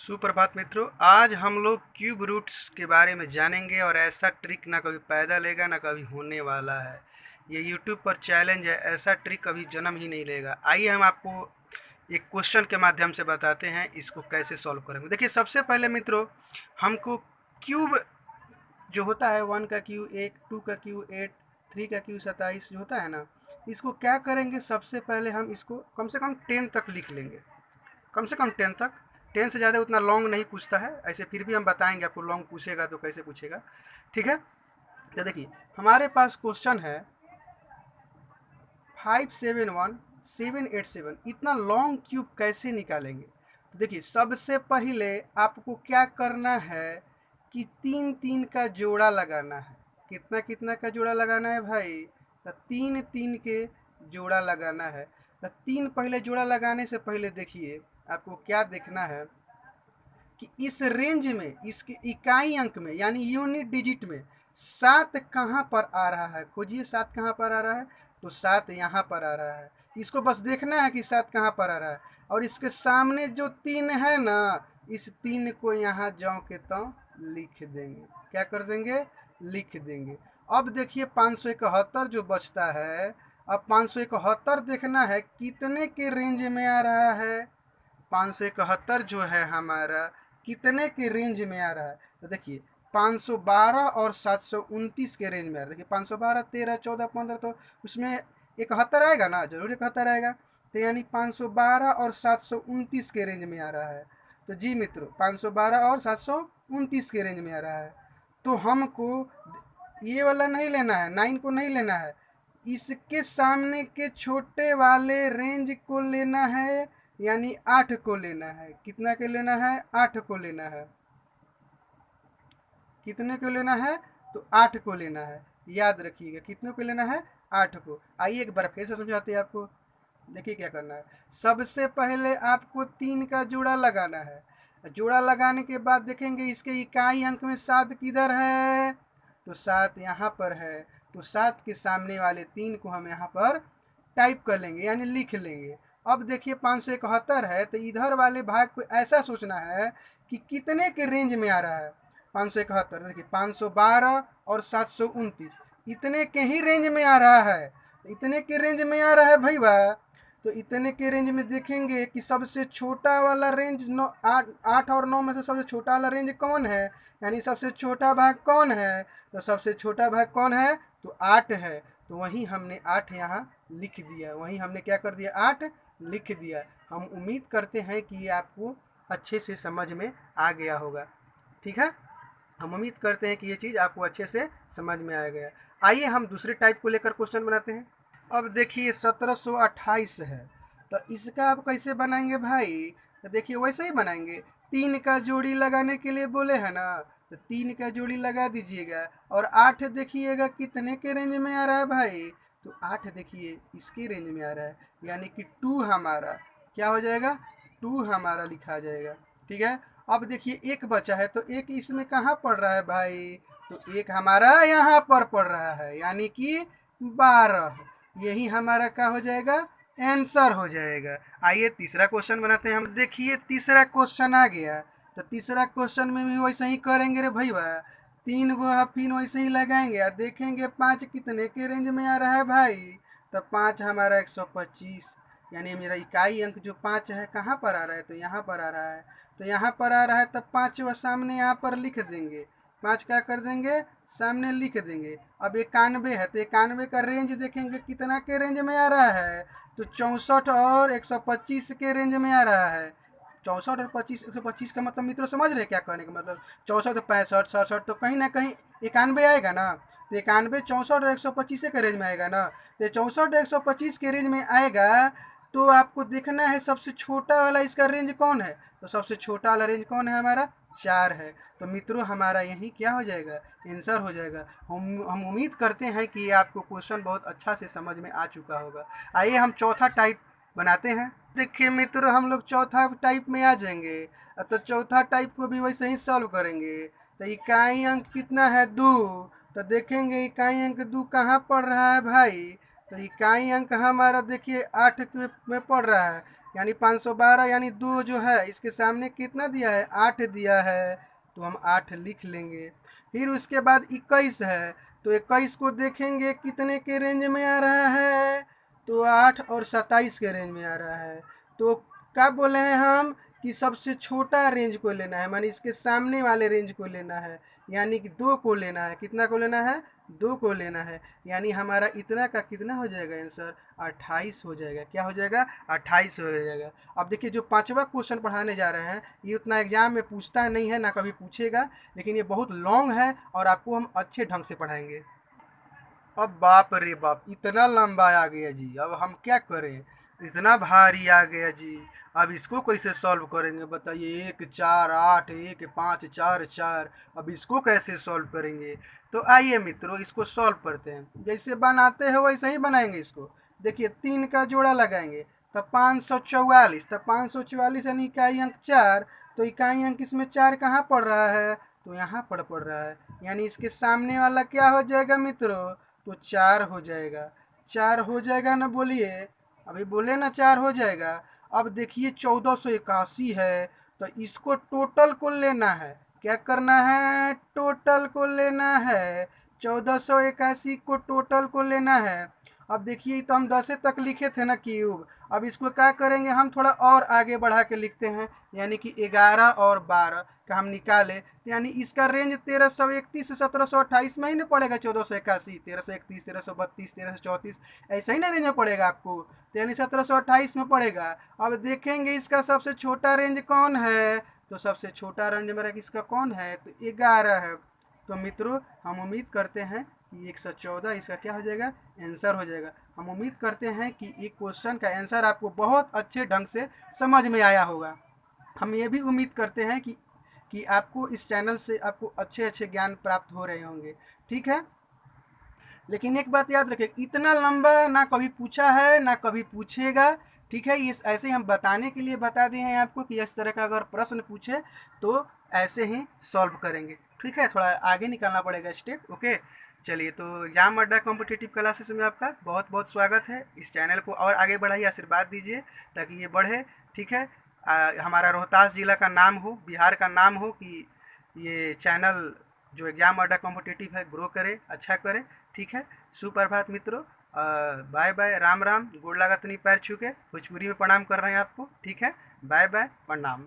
सुप्रभात मित्रों, आज हम लोग क्यूब रूट्स के बारे में जानेंगे और ऐसा ट्रिक ना कभी पैदा लेगा ना कभी होने वाला है। ये यूट्यूब पर चैलेंज है, ऐसा ट्रिक कभी जन्म ही नहीं लेगा। आइए हम आपको एक क्वेश्चन के माध्यम से बताते हैं इसको कैसे सॉल्व करेंगे। देखिए, सबसे पहले मित्रों, हमको क्यूब जो होता है 1 का क्यू 1, 2 का क्यू 8, 3 का क्यू 27 जो होता है ना, इसको क्या करेंगे, सबसे पहले हम इसको कम से कम 10 तक लिख लेंगे। कम से कम 10 तक। 10 से ज़्यादा उतना लॉन्ग नहीं पूछता है, ऐसे फिर भी हम बताएंगे आपको लॉन्ग पूछेगा तो कैसे पूछेगा। ठीक है, तो देखिए हमारे पास क्वेश्चन है 571787। इतना लॉन्ग क्यूब कैसे निकालेंगे? तो देखिए, सबसे पहले आपको क्या करना है कि 3 3 का जोड़ा लगाना है। कितना कितना का जोड़ा लगाना है भाई? तो 3 3 के जोड़ा लगाना है। तो 3 पहले जोड़ा लगाने से पहले देखिए आपको क्या देखना है कि इस रेंज में, इसके इकाई अंक में यानी यूनिट डिजिट में 7 कहाँ पर आ रहा है। खोजिए 7 कहाँ पर आ रहा है। तो 7 यहाँ पर आ रहा है। इसको बस देखना है कि 7 कहाँ पर आ रहा है। और इसके सामने जो 3 है ना, इस 3 को यहाँ जाओ के तो लिख देंगे। क्या कर देंगे? लिख देंगे। अब देखिए 571 जो बचता है, अब 571 देखना है कितने के रेंज में आ रहा है। 571 जो है हमारा कितने के रेंज में आ रहा है? तो देखिए 512 और 729 के रेंज में आ रहा है। देखिए 512, 13, 14, 15, तो उसमें 71 आएगा ना, जरूर 71 आएगा। तो यानी 512 और 729 के रेंज में आ रहा है। तो जी मित्रों, 512 और 729 के रेंज में आ रहा है। तो हमको ये वाला नहीं लेना है, 9 को नहीं लेना है, इसके सामने के छोटे वाले रेंज को लेना है, यानी 8 को लेना है। कितना के लेना है? 8 को लेना है। कितने को लेना है? तो 8 को लेना है। याद रखिएगा कितने को लेना है? 8 को। आइए एक बार फिर से समझाते हैं आपको। देखिए क्या करना है। सबसे पहले आपको 3 का जोड़ा लगाना है। जोड़ा लगाने के बाद देखेंगे इसके इकाई अंक में 7 किधर है। तो 7 यहाँ पर है। तो 7 के सामने वाले 3 को हम यहाँ पर टाइप कर लेंगे, यानी लिख लेंगे। अब देखिए 571 है, तो इधर वाले भाग को ऐसा सोचना है कि कितने के रेंज में आ रहा है। 571 देखिए 512 और 729 इतने के ही रेंज में आ रहा है। इतने के रेंज में आ रहा है भैया। तो इतने के रेंज में देखेंगे कि सबसे छोटा वाला रेंज 8 और 9 में से सबसे छोटा वाला रेंज कौन है, यानी सबसे छोटा भाग कौन है। तो सबसे छोटा भाग कौन है? तो 8 है। तो वहीं हमने 8 यहाँ लिख दिया। वहीं हमने क्या कर दिया? 8 लिख दिया। हम उम्मीद करते हैं कि ये आपको अच्छे से समझ में आ गया होगा। ठीक है, हम उम्मीद करते हैं कि ये चीज़ आपको अच्छे से समझ में आ गया। आइए हम दूसरे टाइप को लेकर क्वेश्चन बनाते हैं। अब देखिए 1728 है, तो इसका आप कैसे बनाएंगे भाई? तो देखिए वैसे ही बनाएंगे। 3 का जोड़ी लगाने के लिए बोले है ना, तो 3 का जोड़ी लगा दीजिएगा। और 8 देखिएगा कितने के रेंज में आ रहा है भाई? तो 8 देखिए इसके रेंज में आ रहा है, यानी कि 2 हमारा क्या हो जाएगा? 2 हमारा लिखा जाएगा। ठीक है, अब देखिए एक बचा है, तो एक इसमें कहाँ पड़ रहा है भाई? तो एक हमारा यहाँ पर पड़ रहा है, यानी कि 12। यही हमारा क्या हो जाएगा? आंसर हो जाएगा। आइए तीसरा क्वेश्चन बनाते हैं हम। देखिए तीसरा क्वेश्चन आ गया। तो तीसरा क्वेश्चन में भी वैसे ही करेंगे रे भैया। 3 गो फिर वैसे ही लगाएंगे, देखेंगे 5 कितने के रेंज में आ रहा है भाई? तो 5 हमारा 125, यानी मेरा इकाई अंक जो 5 है कहाँ पर आ रहा है? तो यहाँ पर आ रहा है। तो यहाँ पर आ रहा है, तब 5 वो सामने यहाँ पर लिख देंगे। 5 क्या कर देंगे? सामने लिख देंगे। अब 91 है, तो 91 का रेंज देखेंगे कितना के रेंज में आ रहा है? तो 64 और 125 के रेंज में आ रहा है। 64 और 25, 125 का मतलब मित्रों समझ रहे क्या कहने का मतलब? 64 तो 65, 67, तो कहीं ना कहीं 91 आएगा ना। तो 91 64 और 125 के रेंज में आएगा ना। तो 64 125 के रेंज में आएगा। तो आपको देखना है सबसे छोटा वाला इसका रेंज कौन है। तो सबसे छोटा वाला रेंज कौन है हमारा? 4 है। तो मित्रों हमारा यही क्या हो जाएगा? आंसर हो जाएगा। हम उम्मीद करते हैं कि आपको क्वेश्चन बहुत अच्छा से समझ में आ चुका होगा। आइए हम चौथा टाइप बनाते हैं। देखिए मित्रों, हम लोग चौथा टाइप में आ जाएंगे। तो चौथा टाइप को भी वैसे ही सॉल्व करेंगे। तो इकाई अंक कितना है? 2। तो देखेंगे इकाई अंक 2 कहाँ पड़ रहा है भाई? तो इकाई अंक हमारा देखिए 8 में पड़ रहा है। यानी 512 यानी 2 जो है इसके सामने कितना दिया है, 8 दिया है, तो हम 8 लिख लेंगे। फिर उसके बाद 21 है, तो 21 को देखेंगे कितने के रेंज में आ रहा है, तो 8 और 27 के रेंज में आ रहा है। तो क्या बोले हैं हम कि सबसे छोटा रेंज को लेना है, माने इसके सामने वाले रेंज को लेना है, यानी कि 2 को लेना है। कितना को लेना है, 2 को लेना है। यानी हमारा इतना का कितना हो जाएगा आंसर, 28 हो जाएगा। क्या हो जाएगा, 28 हो जाएगा। अब देखिए जो पांचवा क्वेश्चन पढ़ाने जा रहे हैं ये उतना एग्जाम में पूछता नहीं है, ना कभी पूछेगा, लेकिन ये बहुत लॉन्ग है और आपको हम अच्छे ढंग से पढ़ाएंगे। अब बाप रे बाप, इतना लंबा आ गया जी, अब हम क्या करें, इतना भारी आ गया जी। अब इसको कैसे सॉल्व करेंगे बताइए, 1 4 8 1 5 4 4, अब इसको कैसे सॉल्व करेंगे। तो आइए मित्रों इसको सॉल्व करते हैं, जैसे बनाते हैं वैसे ही बनाएंगे इसको। देखिए 3 का जोड़ा लगाएंगे तब 544, तब 544 यानी इकाई अंक 4, तो इकाई अंक इसमें 4 कहाँ पड़ रहा है, तो यहाँ पड़ रहा है। यानी इसके सामने वाला क्या हो जाएगा मित्रों, तो 4 हो जाएगा। 4 हो जाएगा ना, बोलिए, अभी बोले ना 4 हो जाएगा। अब देखिए 1481 है, तो इसको टोटल को लेना है। क्या करना है, टोटल को लेना है। 1481 को टोटल को लेना है। अब देखिए तो हम 10 तक लिखे थे ना क्यूब, अब इसको क्या करेंगे हम थोड़ा और आगे बढ़ा के लिखते हैं, यानी कि 11 और 12 का हम निकाले, तो यानी इसका रेंज 1331 से 1728 में ही ना पड़ेगा। 1481, 1331, 1332, 1334, ऐसा ही ना रेंज में पड़ेगा आपको, तो यानी 1728 में पड़ेगा। अब देखेंगे इसका सबसे छोटा रेंज कौन है, तो सबसे छोटा रेंज मेरा किसका कौन है, तो 11 है। तो मित्रों हम उम्मीद करते हैं कि 114 इसका क्या हो जाएगा, आंसर हो जाएगा। हम उम्मीद करते हैं कि एक क्वेश्चन का आंसर आपको बहुत अच्छे ढंग से समझ में आया होगा। हम ये भी उम्मीद करते हैं कि आपको इस चैनल से आपको अच्छे अच्छे ज्ञान प्राप्त हो रहे होंगे। ठीक है, लेकिन एक बात याद रखें, इतना लंबा ना कभी पूछा है ना कभी पूछेगा। ठीक है, ये ऐसे ही हम बताने के लिए बता दिए हैं आपको कि इस तरह का अगर प्रश्न पूछे तो ऐसे ही सॉल्व करेंगे। ठीक है, थोड़ा आगे निकालना पड़ेगा स्टेप। ओके, चलिए, तो एग्जाम अड्डा कॉम्पिटिटिव क्लासेस में आपका बहुत बहुत स्वागत है। इस चैनल को और आगे बढ़ाइए, आशीर्वाद दीजिए ताकि ये बढ़े। ठीक है, हमारा रोहतास जिला का नाम हो, बिहार का नाम हो, कि ये चैनल जो एग्जाम अड्डा कॉम्पिटिटिव है ग्रो करे, अच्छा करे। ठीक है, सुप्रभात मित्रों, बाय बाय, राम राम, गोड़ लागत नहीं पैर छू के, भोजपुरी में प्रणाम कर रहे हैं आपको। ठीक है, बाय बाय, प्रणाम।